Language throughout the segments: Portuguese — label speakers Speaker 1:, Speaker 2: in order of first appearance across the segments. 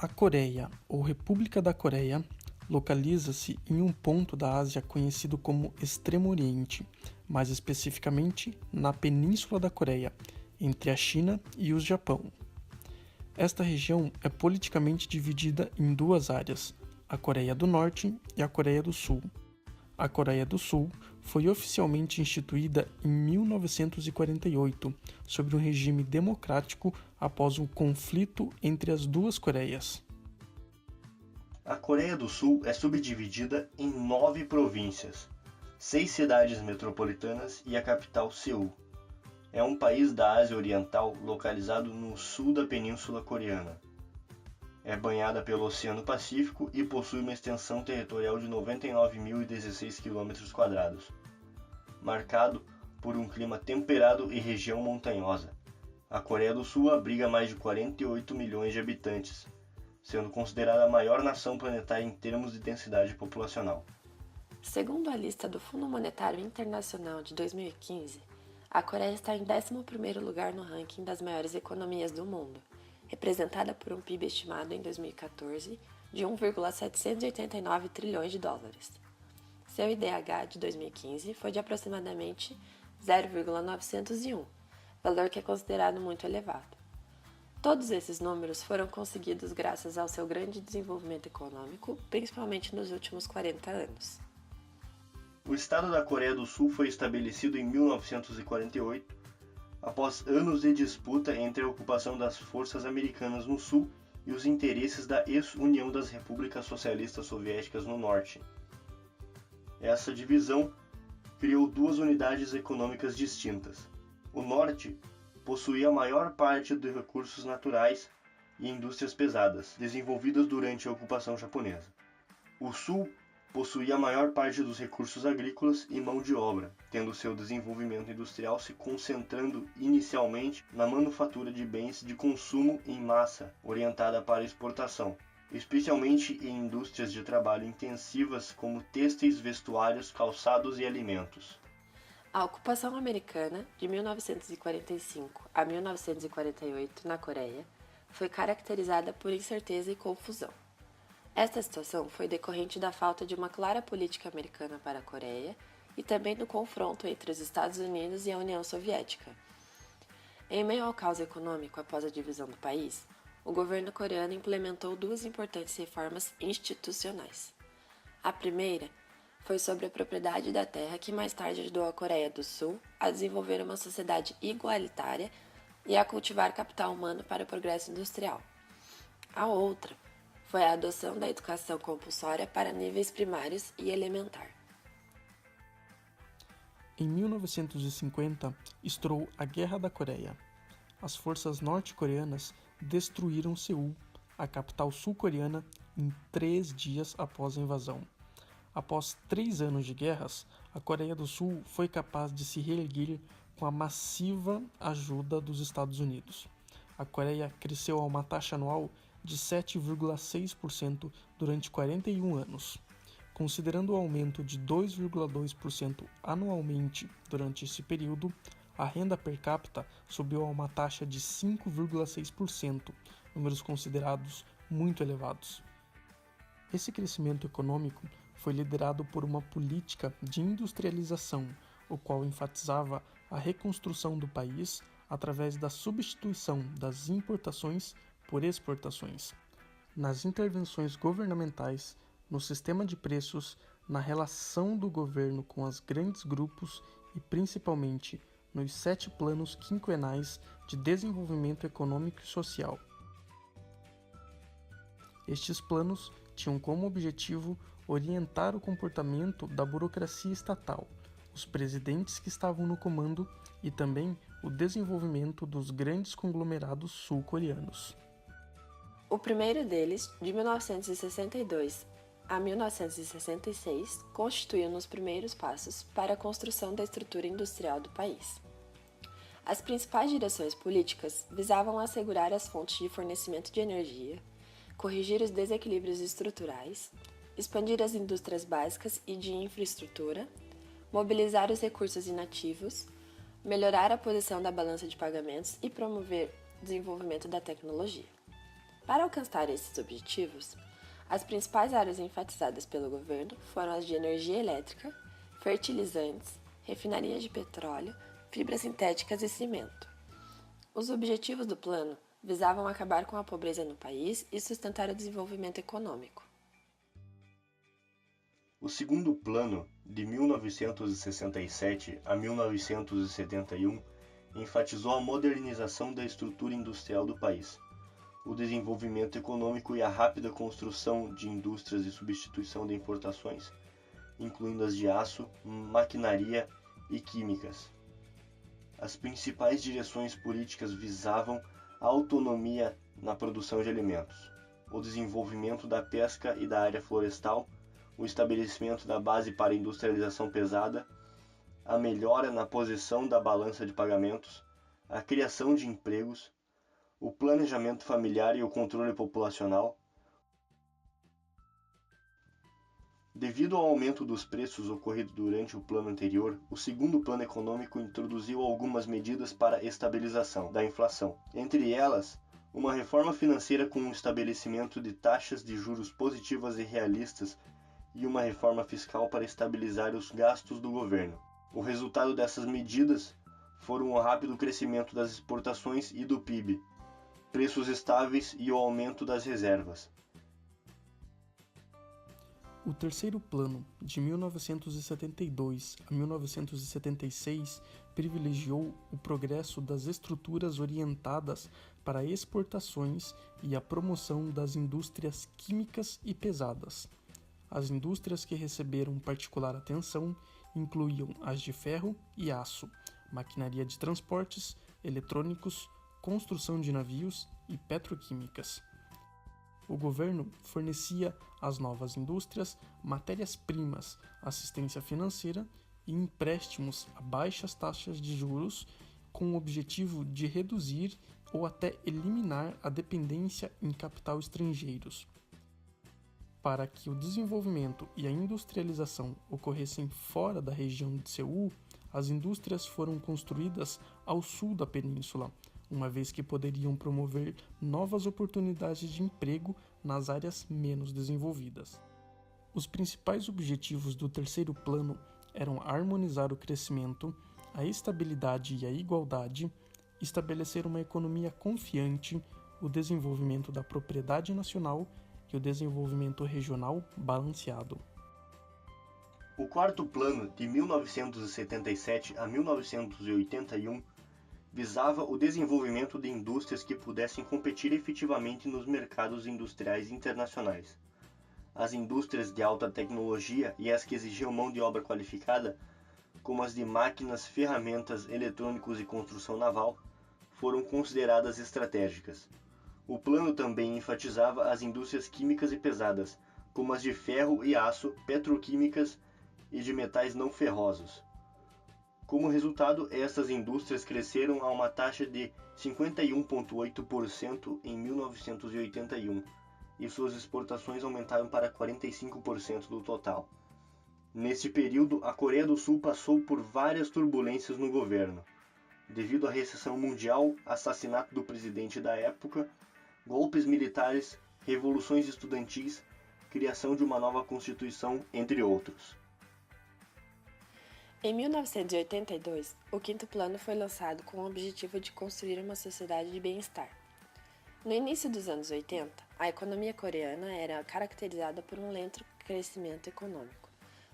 Speaker 1: A Coreia, ou República da Coreia, localiza-se em um ponto da Ásia conhecido como Extremo Oriente, mais especificamente na Península da Coreia, entre a China e o Japão. Esta região é politicamente dividida em duas áreas, a Coreia do Norte e a Coreia do Sul. A Coreia do Sul foi oficialmente instituída em 1948, sob um regime democrático após um conflito entre as duas Coreias.
Speaker 2: A Coreia do Sul é subdividida em 9 províncias, 6 cidades metropolitanas e a capital Seul. É um país da Ásia Oriental localizado no sul da Península Coreana. É banhada pelo Oceano Pacífico e possui uma extensão territorial de 99.016 km², marcado por um clima temperado e região montanhosa. A Coreia do Sul abriga mais de 48 milhões de habitantes, sendo considerada a maior nação planetária em termos de densidade populacional.
Speaker 3: Segundo a lista do Fundo Monetário Internacional de 2015, a Coreia está em 11º lugar no ranking das maiores economias do mundo, representada por um PIB estimado em 2014 de 1,789 trilhões de dólares. Seu IDH de 2015 foi de aproximadamente 0,901, valor que é considerado muito elevado. Todos esses números foram conseguidos graças ao seu grande desenvolvimento econômico, principalmente nos últimos 40 anos.
Speaker 2: O Estado da Coreia do Sul foi estabelecido em 1948, após anos de disputa entre a ocupação das forças americanas no Sul e os interesses da ex-União das Repúblicas Socialistas Soviéticas no Norte. Essa divisão criou duas unidades econômicas distintas. O Norte possuía a maior parte de recursos naturais e indústrias pesadas, desenvolvidas durante a ocupação japonesa. O Sul possuía a maior parte dos recursos agrícolas e mão de obra, tendo seu desenvolvimento industrial se concentrando inicialmente na manufatura de bens de consumo em massa, orientada para exportação, especialmente em indústrias de trabalho intensivas como têxteis, vestuários, calçados e alimentos.
Speaker 3: A ocupação americana, de 1945 a 1948, na Coreia, foi caracterizada por incerteza e confusão. Esta situação foi decorrente da falta de uma clara política americana para a Coreia e também do confronto entre os Estados Unidos e a União Soviética. Em meio ao caos econômico após a divisão do país, o governo coreano implementou duas importantes reformas institucionais. A primeira foi sobre a propriedade da terra, que mais tarde ajudou a Coreia do Sul a desenvolver uma sociedade igualitária e a cultivar capital humano para o progresso industrial. A outra foi a adoção da educação compulsória para níveis primários e elementar.
Speaker 1: Em 1950, estourou a Guerra da Coreia. As forças norte-coreanas destruíram Seul, a capital sul-coreana, em 3 dias após a invasão. Após 3 anos de guerras, a Coreia do Sul foi capaz de se reerguer com a massiva ajuda dos Estados Unidos. A Coreia cresceu a uma taxa anual de 7,6% durante 41 anos. Considerando o aumento de 2,2% anualmente durante esse período, a renda per capita subiu a uma taxa de 5,6%, números considerados muito elevados. Esse crescimento econômico foi liderado por uma política de industrialização, o qual enfatizava a reconstrução do país através da substituição das importações por exportações, nas intervenções governamentais, no sistema de preços, na relação do governo com os grandes grupos e principalmente nos 7 planos quinquenais de desenvolvimento econômico e social. Estes planos tinham como objetivo orientar o comportamento da burocracia estatal, os presidentes que estavam no comando e também o desenvolvimento dos grandes conglomerados sul-coreanos.
Speaker 3: O primeiro deles, de 1962 a 1966, constituiu nos primeiros passos para a construção da estrutura industrial do país. As principais direções políticas visavam assegurar as fontes de fornecimento de energia, corrigir os desequilíbrios estruturais, expandir as indústrias básicas e de infraestrutura, mobilizar os recursos inativos, melhorar a posição da balança de pagamentos e promover o desenvolvimento da tecnologia. Para alcançar esses objetivos, as principais áreas enfatizadas pelo governo foram as de energia elétrica, fertilizantes, refinaria de petróleo, fibras sintéticas e cimento. Os objetivos do plano visavam acabar com a pobreza no país e sustentar o desenvolvimento econômico.
Speaker 2: O segundo plano, de 1967 a 1971, enfatizou a modernização da estrutura industrial do país, o desenvolvimento econômico e a rápida construção de indústrias de substituição de importações, incluindo as de aço, maquinaria e químicas. As principais direções políticas visavam a autonomia na produção de alimentos, o desenvolvimento da pesca e da área florestal, o estabelecimento da base para a industrialização pesada, a melhora na posição da balança de pagamentos, a criação de empregos, o planejamento familiar e o controle populacional. Devido ao aumento dos preços ocorrido durante o plano anterior, o segundo plano econômico introduziu algumas medidas para a estabilização da inflação. Entre elas, uma reforma financeira com o estabelecimento de taxas de juros positivas e realistas e uma reforma fiscal para estabilizar os gastos do governo. O resultado dessas medidas foram o rápido crescimento das exportações e do PIB, preços estáveis e o aumento das reservas.
Speaker 1: O terceiro plano, de 1972 a 1976, privilegiou o progresso das estruturas orientadas para exportações e a promoção das indústrias químicas e pesadas. As indústrias que receberam particular atenção incluíam as de ferro e aço, maquinaria de transportes, eletrônicos, construção de navios e petroquímicas. O governo fornecia às novas indústrias matérias-primas, assistência financeira e empréstimos a baixas taxas de juros com o objetivo de reduzir ou até eliminar a dependência em capital estrangeiros. Para que o desenvolvimento e a industrialização ocorressem fora da região de Seul, as indústrias foram construídas ao sul da península, uma vez que poderiam promover novas oportunidades de emprego nas áreas menos desenvolvidas. Os principais objetivos do terceiro plano eram harmonizar o crescimento, a estabilidade e a igualdade, estabelecer uma economia confiante, o desenvolvimento da propriedade nacional e o desenvolvimento regional balanceado.
Speaker 2: O quarto plano, de 1977 a 1981, visava o desenvolvimento de indústrias que pudessem competir efetivamente nos mercados industriais internacionais. As indústrias de alta tecnologia e as que exigiam mão de obra qualificada, como as de máquinas, ferramentas, eletrônicos e construção naval, foram consideradas estratégicas. O plano também enfatizava as indústrias químicas e pesadas, como as de ferro e aço, petroquímicas e de metais não ferrosos. Como resultado, essas indústrias cresceram a uma taxa de 51,8% em 1981 e suas exportações aumentaram para 45% do total. Neste período, a Coreia do Sul passou por várias turbulências no governo, devido à recessão mundial, assassinato do presidente da época, golpes militares, revoluções estudantis, criação de uma nova constituição, entre outros.
Speaker 3: Em 1982, o quinto plano foi lançado com o objetivo de construir uma sociedade de bem-estar. No início dos anos 80, a economia coreana era caracterizada por um lento crescimento econômico,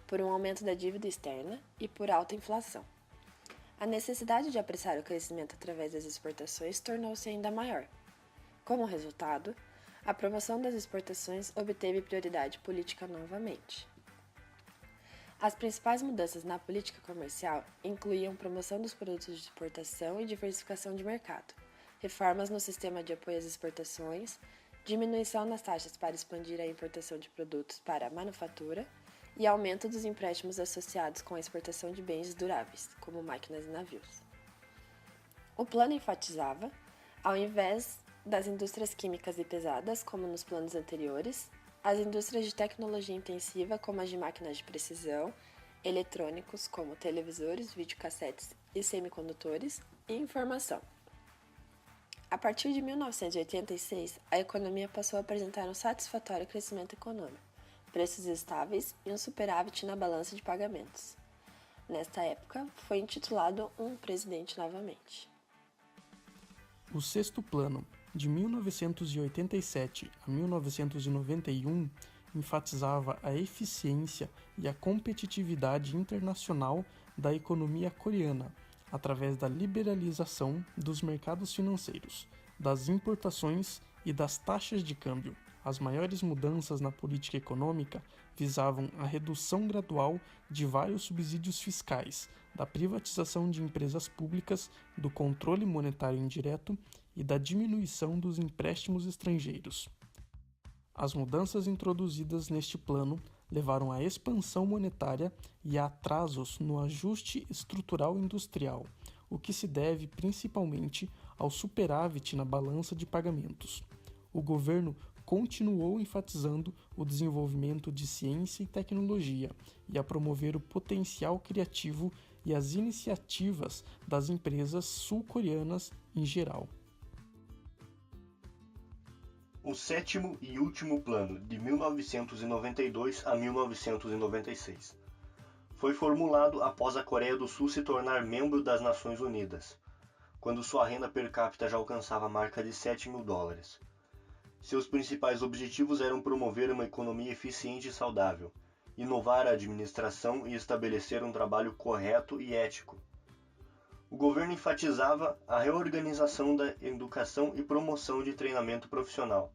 Speaker 3: por um aumento da dívida externa e por alta inflação. A necessidade de apressar o crescimento através das exportações tornou-se ainda maior. Como resultado, a promoção das exportações obteve prioridade política novamente. As principais mudanças na política comercial incluíam promoção dos produtos de exportação e diversificação de mercado, reformas no sistema de apoio às exportações, diminuição nas taxas para expandir a importação de produtos para a manufatura e aumento dos empréstimos associados com a exportação de bens duráveis, como máquinas e navios. O plano enfatizava, ao invés das indústrias químicas e pesadas, como nos planos anteriores, as indústrias de tecnologia intensiva, como as de máquinas de precisão, eletrônicos, como televisores, videocassetes e semicondutores, e informação. A partir de 1986, a economia passou a apresentar um satisfatório crescimento econômico, preços estáveis e um superávit na balança de pagamentos. Nesta época, foi intitulado um presidente novamente.
Speaker 1: O Sexto Plano, de 1987 a 1991, enfatizava a eficiência e a competitividade internacional da economia coreana, através da liberalização dos mercados financeiros, das importações e das taxas de câmbio. As maiores mudanças na política econômica visavam a redução gradual de vários subsídios fiscais, da privatização de empresas públicas, do controle monetário indireto e da diminuição dos empréstimos estrangeiros. As mudanças introduzidas neste plano levaram à expansão monetária e a atrasos no ajuste estrutural industrial, o que se deve principalmente ao superávit na balança de pagamentos. O governo continuou enfatizando o desenvolvimento de ciência e tecnologia e a promover o potencial criativo e as iniciativas das empresas sul-coreanas em geral.
Speaker 2: O sétimo e último plano, de 1992 a 1996, foi formulado após a Coreia do Sul se tornar membro das Nações Unidas, quando sua renda per capita já alcançava a marca de $7.000. Seus principais objetivos eram promover uma economia eficiente e saudável, inovar a administração e estabelecer um trabalho correto e ético. O governo enfatizava a reorganização da educação e promoção de treinamento profissional,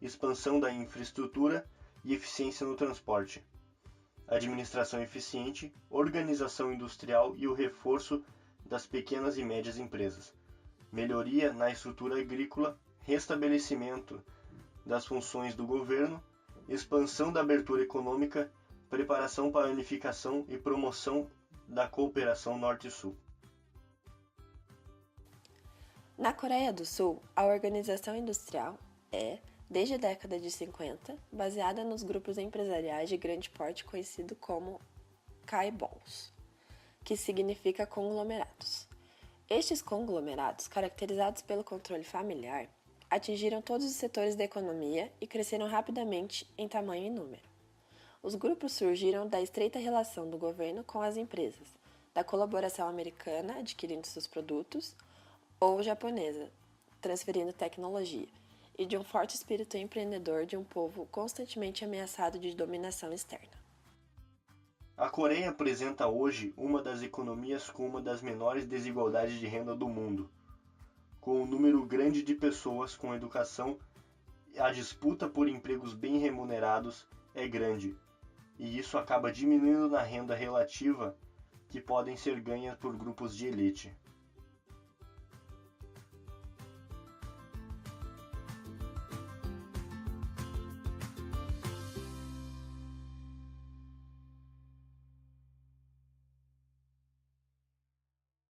Speaker 2: expansão da infraestrutura e eficiência no transporte, administração eficiente, organização industrial e o reforço das pequenas e médias empresas, melhoria na estrutura agrícola, restabelecimento das funções do governo, expansão da abertura econômica, preparação para a unificação e promoção da cooperação Norte-Sul.
Speaker 3: Na Coreia do Sul, a organização industrial é, desde a década de 50, baseada nos grupos empresariais de grande porte conhecido como chaebols, que significa conglomerados. Estes conglomerados, caracterizados pelo controle familiar, atingiram todos os setores da economia e cresceram rapidamente em tamanho e número. Os grupos surgiram da estreita relação do governo com as empresas, da colaboração americana adquirindo seus produtos, ou japonesa, transferindo tecnologia, e de um forte espírito empreendedor de um povo constantemente ameaçado de dominação externa.
Speaker 2: A Coreia apresenta hoje uma das economias com uma das menores desigualdades de renda do mundo. Com um número grande de pessoas com educação, a disputa por empregos bem remunerados é grande, e isso acaba diminuindo na renda relativa que podem ser ganhas por grupos de elite.